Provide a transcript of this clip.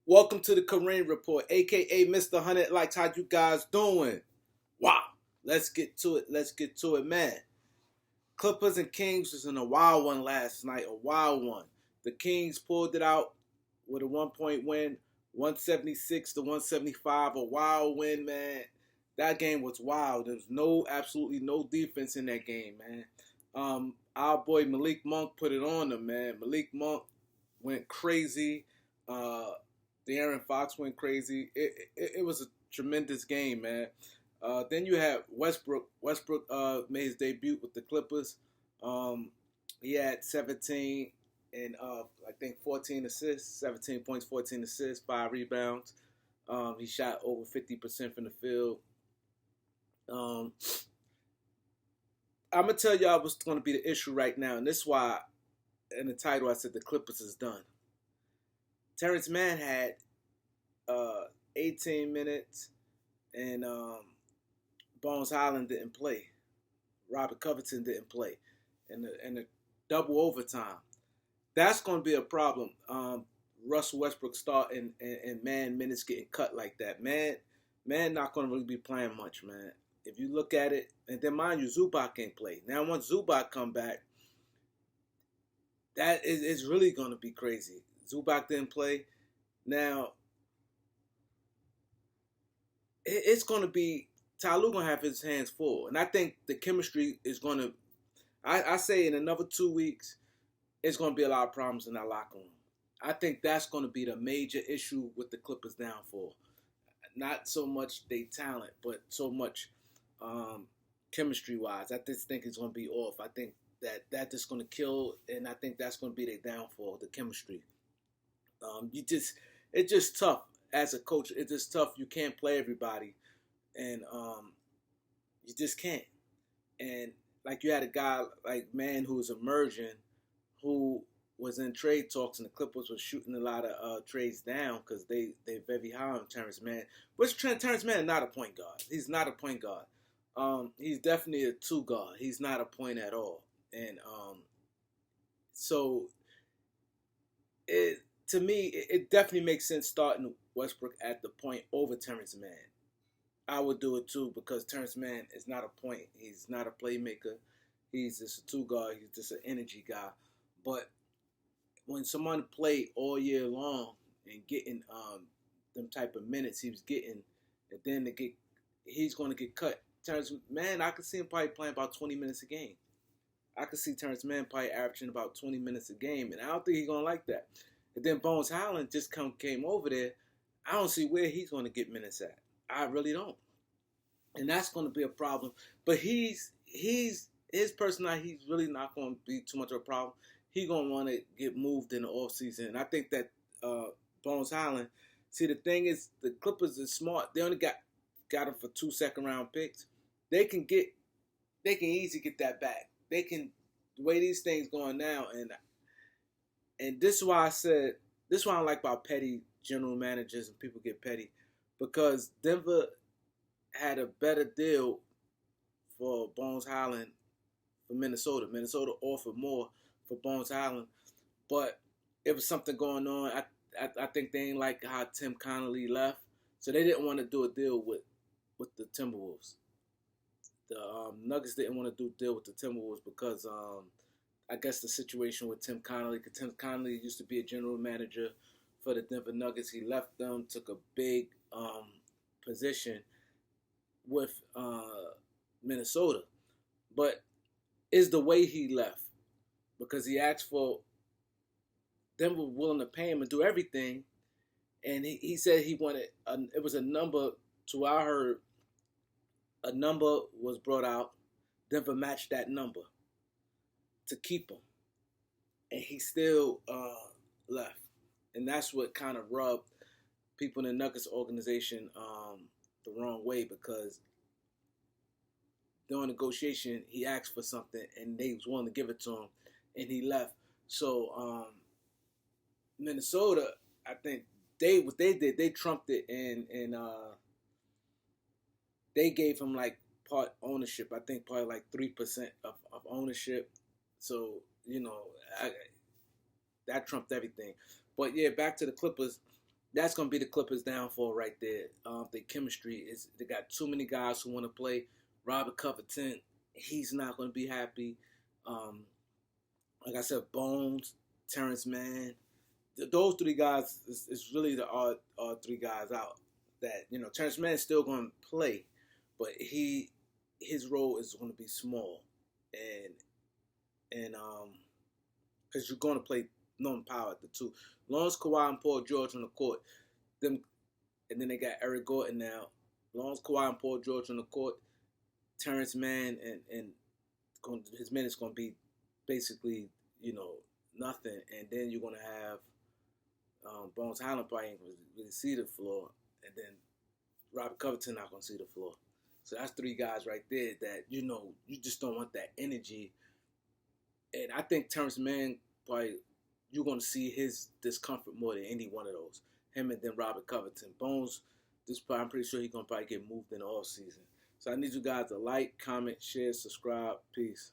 Welcome to the Kareem Report, aka Mr. 100 Likes. How you guys doing? Wow. Let's get to it. Man. Clippers and Kings was in a wild one last night. A wild one. The Kings pulled it out with a 1 point win, 176 to 175. A wild win, man. That game was wild. There was absolutely no defense in that game, man. Our boy Malik Monk put it on them, man. Malik Monk went crazy. De'Aaron Fox went crazy. It was a tremendous game, man. Then you have Westbrook. Westbrook made his debut with the Clippers. He had 17 and I think 14 assists, 17 points, 14 assists, 5 rebounds. He shot over 50% from the field. I'm gonna tell y'all what's going to be the issue right now, and this is why in the title I said the Clippers is done. Terrence Mann had 18 minutes, and Bones Highland didn't play. Robert Covington didn't play, and the double overtime. That's going to be a problem. Russell Westbrook starting and man minutes getting cut like that. Man not going to really be playing much, man. If you look at it, and then mind you, Zubac can't play. Now once Zubac come back, that is really going to be crazy. Zubac didn't play. Now, it's going to be, Ty Lue going to have his hands full. And I think the chemistry is going to, I say in another 2 weeks, it's going to be a lot of problems in that locker room. I think that's going to be the major issue with the Clippers' downfall. Not so much their talent, but so much chemistry-wise. I just think it's going to be off. I think that just going to kill, and I think that's going to be their downfall, the chemistry. It's just tough as a coach. It's just tough. You can't play everybody, and you just can't. And like you had a guy like Mann who was emerging, who was in trade talks, and the Clippers were shooting a lot of trades down because they're very high on Terrence Mann. Which Terrence Mann is not a point guard. He's not a point guard. He's definitely a two guard. He's not a point at all. And so to me, it definitely makes sense starting Westbrook at the point over Terrence Mann. I would do it too because Terrence Mann is not a point. He's not a playmaker. He's just a two guard. He's just an energy guy. But when someone play all year long and getting them type of minutes he was getting, and then he's going to get cut. Terrence Mann, I could see him probably playing about 20 minutes a game. I could see Terrence Mann probably averaging about 20 minutes a game, and I don't think he's going to like that. And then Bones Highland just came over there. I don't see where he's going to get minutes at. I really don't. And that's going to be a problem. But his personality, he's really not going to be too much of a problem. He's going to want to get moved in the offseason. And I think that Bones Highland, see, the thing is, the Clippers are smart. They only got him for 2 second-round picks. They can easily get that back. They can, the way these things going now, and this is why this is what I like about petty general managers and people get petty, because Denver had a better deal for Bones Highland for Minnesota. Minnesota offered more for Bones Highland, but it was something going on. I think they ain't like how Tim Connolly left, so they didn't want to do a deal with the Timberwolves. The Nuggets didn't want to do a deal with the Timberwolves because I guess the situation with Tim Connolly, because Tim Connolly used to be a general manager for the Denver Nuggets. He left them, took a big position with Minnesota. But it's the way he left, because he asked for, Denver willing to pay him and do everything, and he said he wanted, it was a number, to I heard, a number was brought out. Denver matched that number to keep him, and he still left, and that's what kind of rubbed people in the Nuggets organization the wrong way, because during negotiation he asked for something and they was willing to give it to him, and he left. So Minnesota, I think what they did, they trumped it, and they gave him like part ownership. I think probably like 3% of ownership. So, that trumped everything. But yeah, back to the Clippers. That's gonna be the Clippers' downfall right there. The chemistry is they got too many guys who want to play. Robert Covington, he's not gonna be happy. Um, like I said, Bones, Terrence Mann, those three guys is really the odd three guys out. That Terrence Mann is still gonna play, but his role is going to be small, and because you're going to play Norman Powell at the two. As long as Kawhi and Paul George on the court, them, and then they got Eric Gordon now. As long as Kawhi and Paul George on the court, Terrence Mann and his minutes going to be basically nothing, and then you're going to have Bones Highland probably ain't going to really see the floor, and then Robert Covington not going to see the floor. So that's three guys right there that you just don't want that energy. And I think Terrence Mann probably you're going to see his discomfort more than any one of those. Him and then Robert Covington. Bones, I'm pretty sure he's going to probably get moved in the off season. So I need you guys to like, comment, share, subscribe. Peace.